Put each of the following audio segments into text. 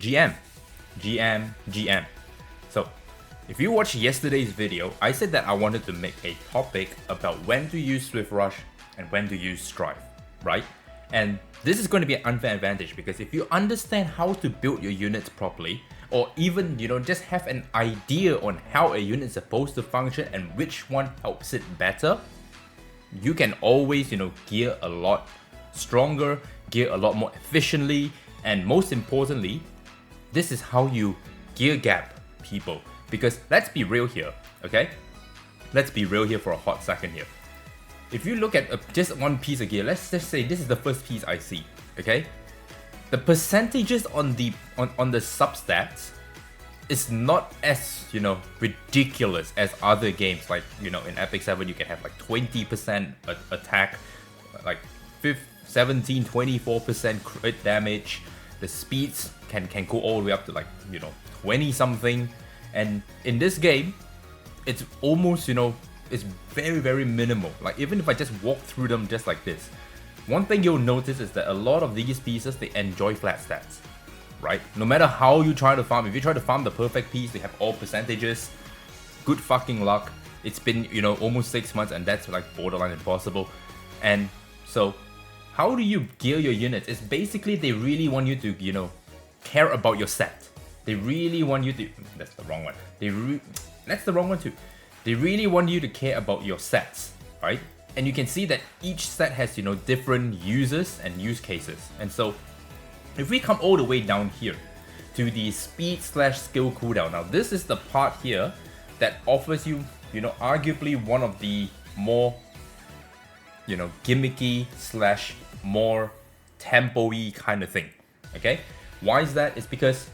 GM, GM, GM. So, if you watched yesterday's video, I said that I wanted to make a topic about when to use Swift Rush and when to use Strive, right? And this is going to be an unfair advantage because if you understand how to build your units properly, or even, just have an idea on how a unit is supposed to function and which one helps it better, you can always, gear a lot stronger, gear a lot more efficiently, and most importantly, this is how you gear gap people. Because let's be real here, okay? Let's be real here for a hot second here. If you look at just one piece of gear, let's just say this is the first piece I see, okay? The percentages on the substats is not as, ridiculous as other games. Like, in Epic 7 you can have like 20% attack, like 17, 24% crit damage. The speeds can go all the way up to like, 20 something. And in this game, it's almost, it's very, very minimal. Like even if I just walk through them just like this, one thing you'll notice is that a lot of these pieces, they enjoy flat stats, right? No matter how you try to farm, if you try to farm the perfect piece, they have all percentages, good fucking luck. It's been, almost 6 months and that's like borderline impossible. And so how do you gear your units? It's basically they really want you to, care about your set. They really want you to, that's the wrong one. That's the wrong one too. They really want you to care about your sets, right? And you can see that each set has, different users and use cases. And so if we come all the way down here to the speed/skill cooldown, now this is the part here that offers you, arguably one of the more, gimmicky / more tempo-y kind of thing, okay? Why is that? It's because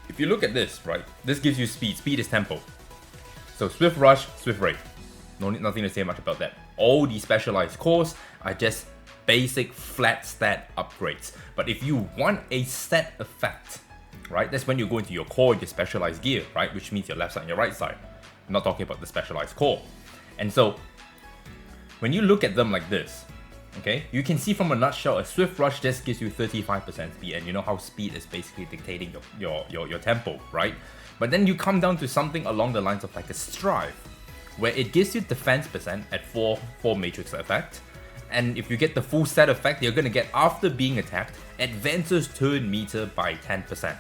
if you look at this, right, this gives you speed. Speed is tempo. So Swift Rush, Swift Raid. Nothing to say much about that. All the specialized cores are just basic flat stat upgrades. But if you want a set effect, right, that's when you go into your core, your specialized gear, right, which means your left side and your right side. I'm not talking about the specialized core. And so when you look at them like this, okay, you can see from a nutshell, a Swift Rush just gives you 35% speed, and you know how speed is basically dictating your tempo, right? But then you come down to something along the lines of like a Strive, where it gives you defense percent at 4 matrix effect, and if you get the full set effect, you're gonna get, after being attacked, advances turn meter by 10%.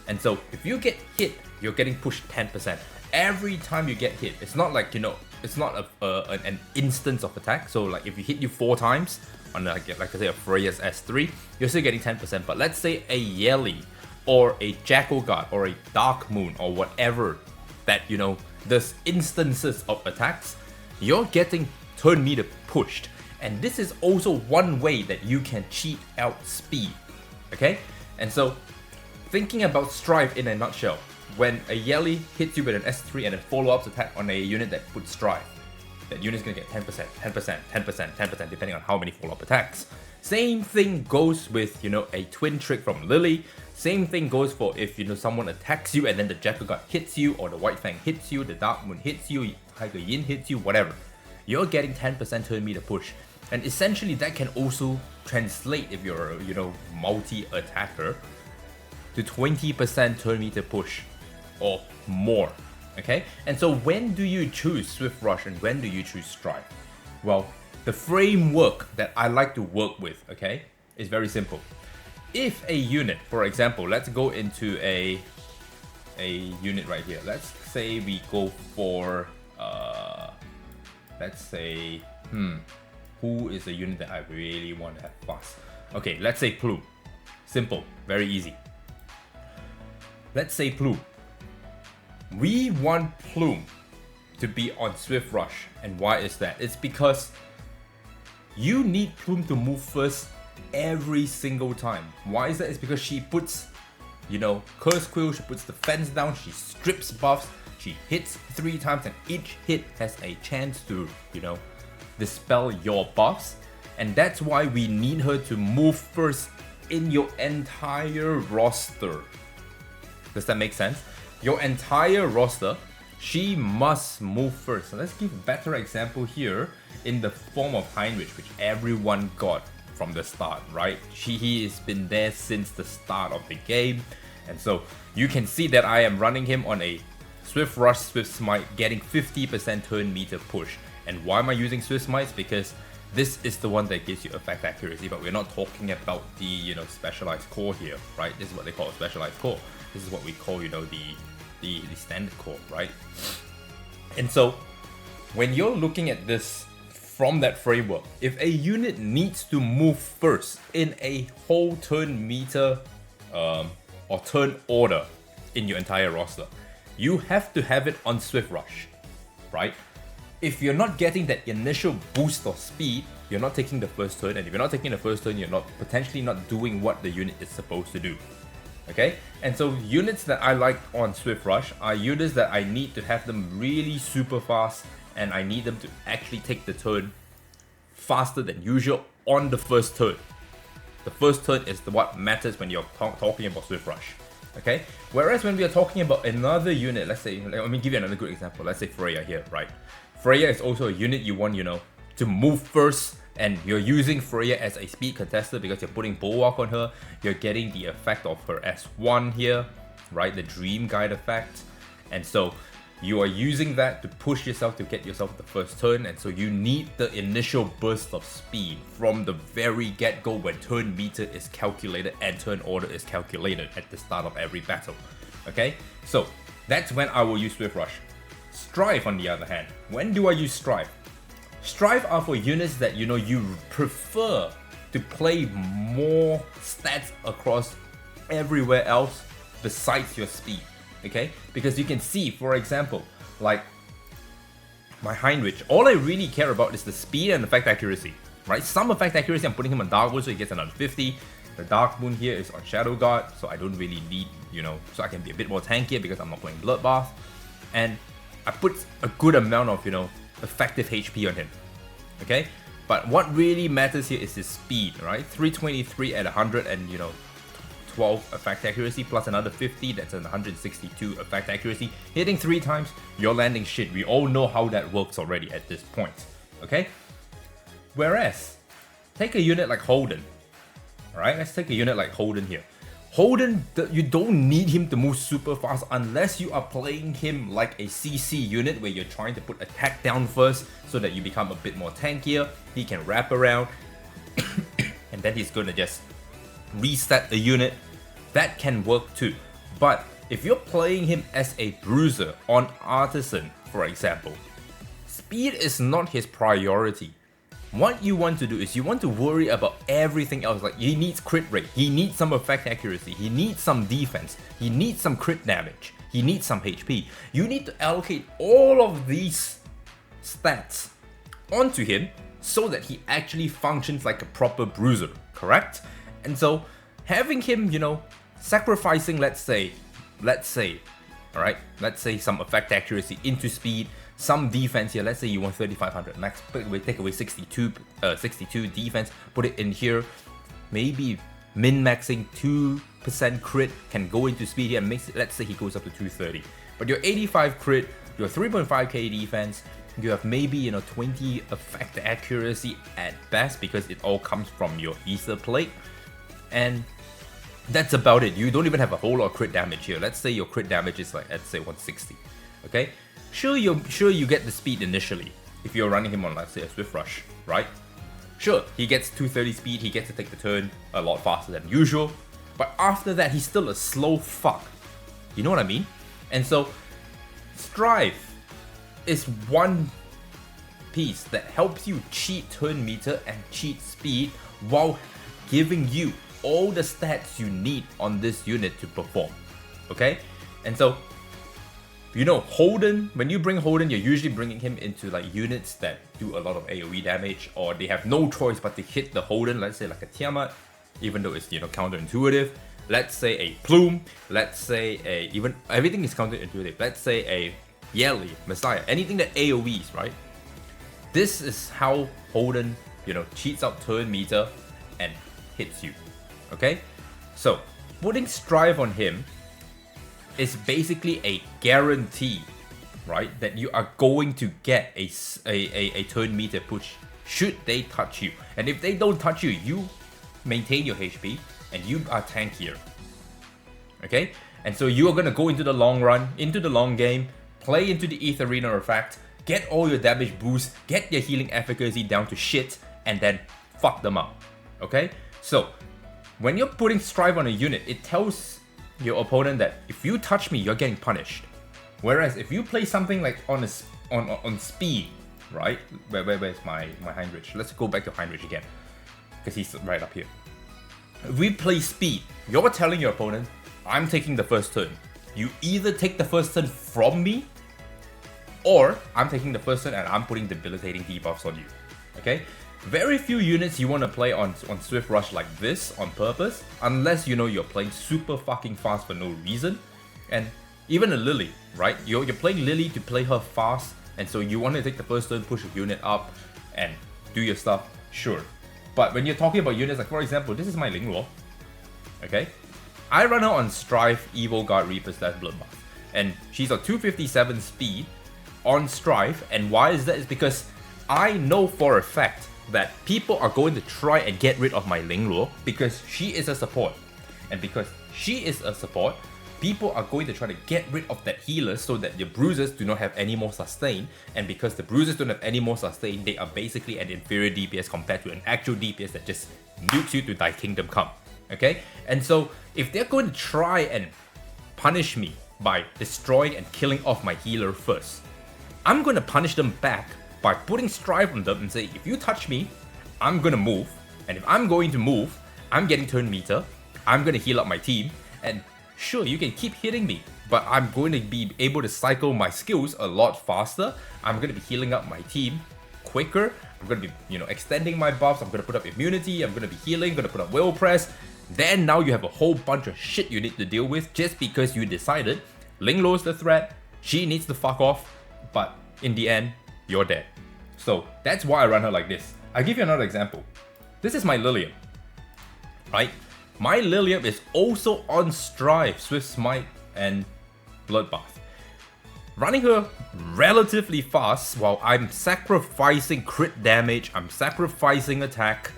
And so if you get hit, you're getting pushed 10%. Every time you get hit, it's not like, it's not an instance of attack. So like if you hit you 4 times on like I say a Freya's S3, you're still getting 10%. But let's say a Yeli or a Jackal Guard or a Dark Moon or whatever that, there's instances of attacks, you're getting turn meter pushed. And this is also one way that you can cheat out speed, okay? And so thinking about Strive in a nutshell, when a Yeli hits you with an S3 and a follow-up attack on a unit that puts Strive, that unit's gonna get 10%, 10%, 10%, 10%, depending on how many follow-up attacks. Same thing goes with, a twin trick from Lily. Same thing goes for if, someone attacks you and then the Jackal Guard hits you, or the White Fang hits you, the Dark Moon hits you, Tiger Yin hits you, whatever. You're getting 10% turn meter push. And essentially that can also translate, if you're a, multi-attacker, to 20% turn meter push or more, okay? And so when do you choose Swift Rush and when do you choose Strive? Well, the framework that I like to work with, okay, is very simple. If a unit, for example, let's go into a unit right here. Let's say we go for, let's say, who is a unit that I really want to have fast? Okay, let's say Plume. Simple, very easy. Let's say Plume. We want Plume to be on Swift Rush. And why is that? It's because you need Plume to move first every single time. Why is that? It's because she puts, Curse Quill, she puts the fence down, she strips buffs, she hits 3 times, and each hit has a chance to, dispel your buffs. And that's why we need her to move first in your entire roster. Does that make sense? Your entire roster, she must move first. So let's give a better example here in the form of Heinrich, which everyone got from the start, right? He has been there since the start of the game. And so you can see that I am running him on a Swift Rush, Swift Smite, getting 50% turn meter push. And why am I using Swift Smites? Because this is the one that gives you effect accuracy, but we're not talking about the, you know, specialized core here, right? This is what they call a specialized core. This is what we call, you know, the standard core, right? And so when you're looking at this from that framework, if a unit needs to move first in a whole turn meter or turn order in your entire roster, you have to have it on Swift Rush, right? If you're not getting that initial boost of speed, you're not taking the first turn, and if you're not taking the first turn, you're not potentially not doing what the unit is supposed to do. Okay? And so units that I like on Swift Rush are units that I need to have them really super fast, and I need them to actually take the turn faster than usual on the first turn. The first turn is what matters when you're talking about Swift Rush. Okay? Whereas when we are talking about another unit, let's say, let me give you another good example. Let's say Freya here, right? Freya is also a unit you want, you know, to move first, and you're using Freya as a speed contester because you're putting Bulwark on her. You're getting the effect of her S1 here, right? The Dream Guide effect. And so you are using that to push yourself to get yourself the first turn, and so you need the initial burst of speed from the very get-go when turn meter is calculated and turn order is calculated at the start of every battle. Okay? So that's when I will use Swift Rush. Strive, on the other hand, when do I use Strive? Strive are for units that, you know, you prefer to play more stats across everywhere else besides your speed. Okay, because you can see, for example, like my Heinrich, all I really care about is the speed and effect accuracy, right? Some effect accuracy, I'm putting him on Dark Moon, so he gets another 50. The Dark Moon here is on Shadow Guard, so I don't really need, you know, so I can be a bit more tankier because I'm not playing Bloodbath. And I put a good amount of, you know, effective HP on him, okay? But what really matters here is his speed, right? 323 at 100 and, you know, 12 effect accuracy plus another 50, that's an 162 effect accuracy. Hitting 3 times, you're landing shit. We all know how that works already at this point, okay? Whereas, take a unit like Holden, alright? Let's take a unit like Holden here. Holden, you don't need him to move super fast unless you are playing him like a CC unit where you're trying to put attack down first so that you become a bit more tankier. He can wrap around and then he's gonna just reset a unit. That can work too. But if you're playing him as a bruiser on Artisan, for example, speed is not his priority. What you want to do is you want to worry about everything else. Like, he needs crit rate, he needs some effect accuracy, he needs some defense, he needs some crit damage, he needs some HP. You need to allocate all of these stats onto him so that he actually functions like a proper bruiser, correct? And so having him, you know, sacrificing, let's say, alright, let's say some effect accuracy into speed, some defense here, let's say you want 3500 max, take away 62 defense, put it in here, maybe min-maxing 2% crit can go into speed here and makes it, let's say he goes up to 230. But your 85 crit, your 3.5k defense, you have maybe, you know, 20 effect accuracy at best because it all comes from your Ether plate. And that's about it. You don't even have a whole lot of crit damage here. Let's say your crit damage is like, let's say 160. Okay? Sure you get the speed initially if you're running him on, let's say, a Swift Rush, right? Sure, he gets 230 speed, he gets to take the turn a lot faster than usual, but after that, he's still a slow fuck. You know what I mean? And so, Strive is one piece that helps you cheat turn meter and cheat speed while giving you all the stats you need on this unit to perform, okay? And so, you know, Holden, when you bring Holden, you're usually bringing him into like units that do a lot of AoE damage, or they have no choice but to hit the Holden, let's say like a Tiamat, even though it's, you know, counterintuitive. Let's say a Plume, let's say a, even, everything is counterintuitive. Let's say a Yeli, Messiah, anything that AoEs, right? This is how Holden, you know, cheats out turn meter and hits you, okay? So, putting Strive on him is basically a guarantee, right, that you are going to get a turn meter push should they touch you. And if they don't touch you, you maintain your HP and you are tankier. Okay? And so you are going to go into the long run, into the long game, play into the Etheria effect, get all your damage boost, get your healing efficacy down to shit, and then fuck them up. Okay? So, when you're putting Strive on a unit, it tells your opponent that if you touch me, you're getting punished. Whereas if you play something like on speed, right? Where's my Heinrich? Let's go back to Heinrich again, because he's right up here. If we play speed, you're telling your opponent, I'm taking the first turn. You either take the first turn from me, or I'm taking the first turn and I'm putting debilitating debuffs on you. Okay? Very few units you want to play on Swift Rush like this on purpose, unless you know you're playing super fucking fast for no reason. And even a Lily, right? You're playing Lily to play her fast, and so you want to take the first turn, push a unit up, and do your stuff, sure. But when you're talking about units, like for example, this is my Ling Luo, okay? I run her on Strive, Evo Guard Reaper / Bloodbath, and she's a 257 speed on Strive, and why is that? Is because I know for a fact that people are going to try and get rid of my Ling Luo because she is a support. And because she is a support, people are going to try to get rid of that healer so that your bruisers do not have any more sustain. And because the bruisers don't have any more sustain, they are basically an inferior DPS compared to an actual DPS that just nukes you to thy kingdom come. Okay? And so if they're going to try and punish me by destroying and killing off my healer first, I'm going to punish them back by putting Strive on them and say, if you touch me, I'm gonna move. And if I'm going to move, I'm getting turn meter. I'm gonna heal up my team. And sure, you can keep hitting me, but I'm going to be able to cycle my skills a lot faster. I'm gonna be healing up my team quicker. I'm gonna be, extending my buffs. I'm gonna put up immunity. I'm gonna be healing. Gonna put up will press. Then now you have a whole bunch of shit you need to deal with just because you decided Ling Luo's the threat. She needs to fuck off. But in the end, you're dead. So that's why I run her like this. I'll give you another example. This is my Lilium, right? My Lilium is also on Strive, Swift Smite, and Bloodbath. Running her relatively fast while I'm sacrificing crit damage, I'm sacrificing attack,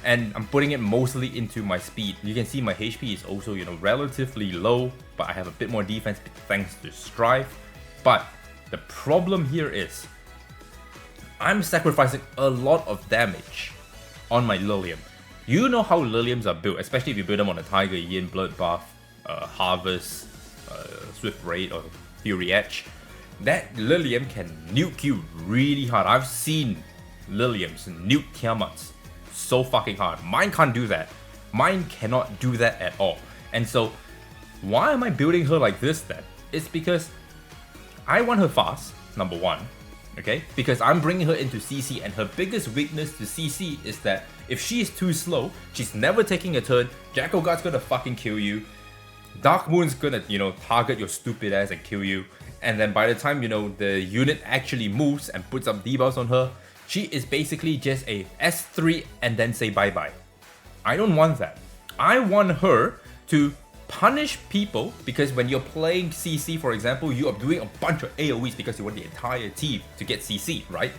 and I'm putting it mostly into my speed. You can see my HP is also, relatively low, but I have a bit more defense thanks to Strive. But the problem here is I'm sacrificing a lot of damage on my Lilium. You know how Liliums are built, especially if you build them on a Tiger, Yin, Bloodbath, Harvest, Swift Raid, or Fury Edge. That Lilium can nuke you really hard. I've seen Liliums nuke Tiamats so fucking hard. Mine can't do that. Mine cannot do that at all. And so, why am I building her like this then? It's because I want her fast, number one, okay? Because I'm bringing her into CC, and her biggest weakness to CC is that if she is too slow, she's never taking a turn, Jackal Guard's gonna fucking kill you, Dark Moon's gonna, target your stupid ass and kill you, and then by the time, the unit actually moves and puts up debuffs on her, she is basically just a S3 and then say bye-bye. I don't want that. I want her to punish people, because when you're playing CC, for example, you are doing a bunch of AoEs because you want the entire team to get CC, right?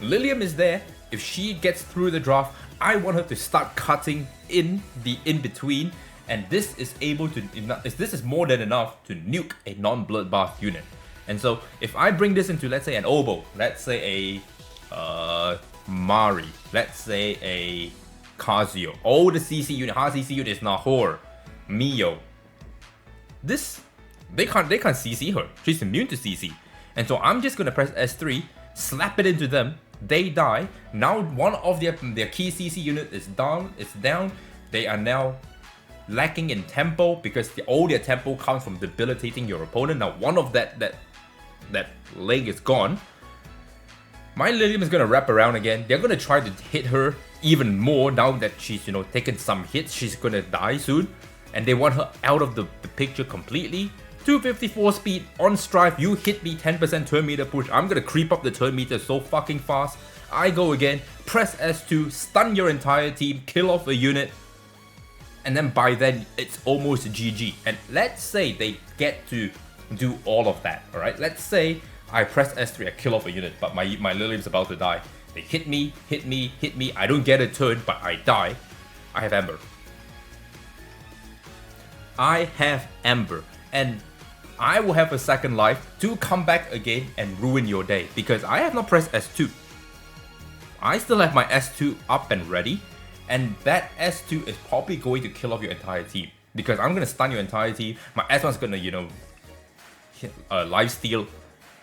Lilium is there. If she gets through the draft, I want her to start cutting in the in-between, and this is more than enough to nuke a non-Bloodbath unit. And so if I bring this into, let's say, an Oboe, let's say a Mari, let's say a Kazio, all the CC unit, hard CC unit is Nahor, Mio. They can't CC her. She's immune to CC. And so I'm just gonna press S3, slap it into them, they die. Now one of their key CC unit is down. They are now lacking in tempo because all their tempo comes from debilitating your opponent. Now one of that leg is gone. My Lilium is gonna wrap around again. They're gonna try to hit her even more now that she's taken some hits. She's gonna die soon. And they want her out of the picture completely. 254 speed on Strive, you hit me 10% turn meter push. I'm gonna creep up the turn meter so fucking fast. I go again, press S2, stun your entire team, kill off a unit. And then by then, it's almost GG. And let's say they get to do all of that, alright? Let's say I press S3, I kill off a unit, but my Lilium's about to die. They hit me, I don't get a turn, but I die. I have Ember. I have Amber, and I will have a second life to come back again and ruin your day because I have not pressed S2. I still have my S2 up and ready, and that S2 is probably going to kill off your entire team because I'm gonna stun your entire team. My S1's gonna, you know, lifesteal.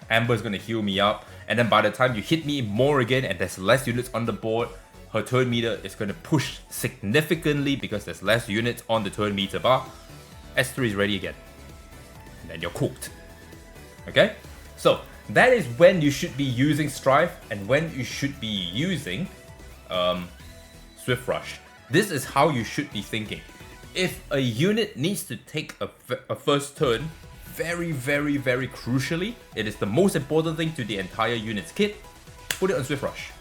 Amber's gonna heal me up, and then by the time you hit me more again and there's less units on the board, her turn meter is gonna push significantly because there's less units on the turn meter bar. S3 is ready again, and then you're cooked. Okay, so that is when you should be using Strife and when you should be using Swift Rush. This is how you should be thinking. If a unit needs to take a first turn, very crucially, it is the most important thing to the entire unit's kit, put it on Swift Rush.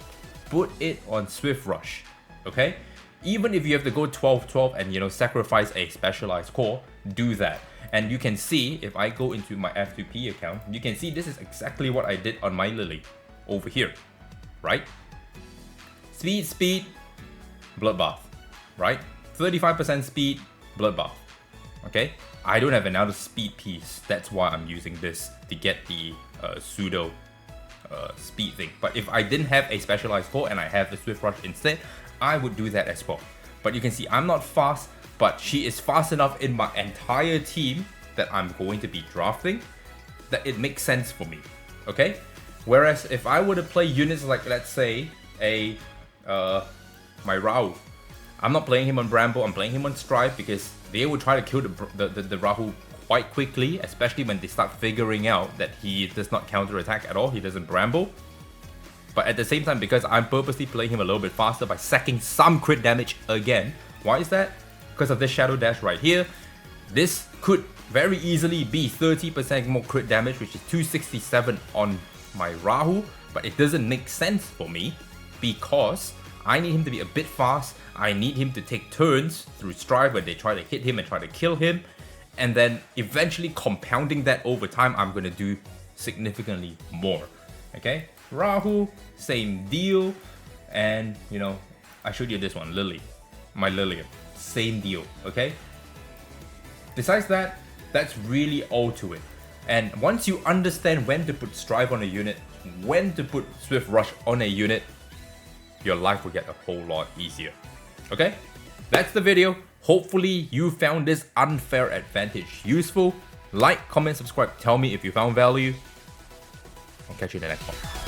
Put it on Swift Rush, okay? Even if you have to go 12-12 and, you know, sacrifice a specialized core, do that. And you can see, if I go into my F2P account, you can see this is exactly what I did on my Lily over here, right? Speed, Bloodbath, right? 35% speed, Bloodbath, okay? I don't have another speed piece, that's why I'm using this to get the pseudo speed thing. But if I didn't have a specialized core and I have the Swift Rush instead, I would do that as well. But you can see I'm not fast, but she is fast enough in my entire team that I'm going to be drafting that it makes sense for me, okay? Whereas if I were to play units like, let's say, my Rahu, I'm not playing him on Bramble, I'm playing him on Strife because they will try to kill the Rahu quite quickly, especially when they start figuring out that he does not counter-attack at all, he doesn't Bramble. But at the same time, because I'm purposely playing him a little bit faster by sacking some crit damage again. Why is that? Because of this Shadow Dash right here. This could very easily be 30% more crit damage, which is 267 on my Rahu, but it doesn't make sense for me because I need him to be a bit fast. I need him to take turns through Strife where they try to hit him and try to kill him, and then eventually compounding that over time, I'm gonna do significantly more. Okay, Rahu, same deal, and you know, I showed you this one, Lily, my Lillian, same deal. Okay. Besides that, that's really all to it. And once you understand when to put Strife on a unit, when to put Swift Rush on a unit, your life will get a whole lot easier. Okay? That's the video. Hopefully you found this unfair advantage useful. Like, comment, subscribe. Tell me if you found value. I'll catch you in the next one.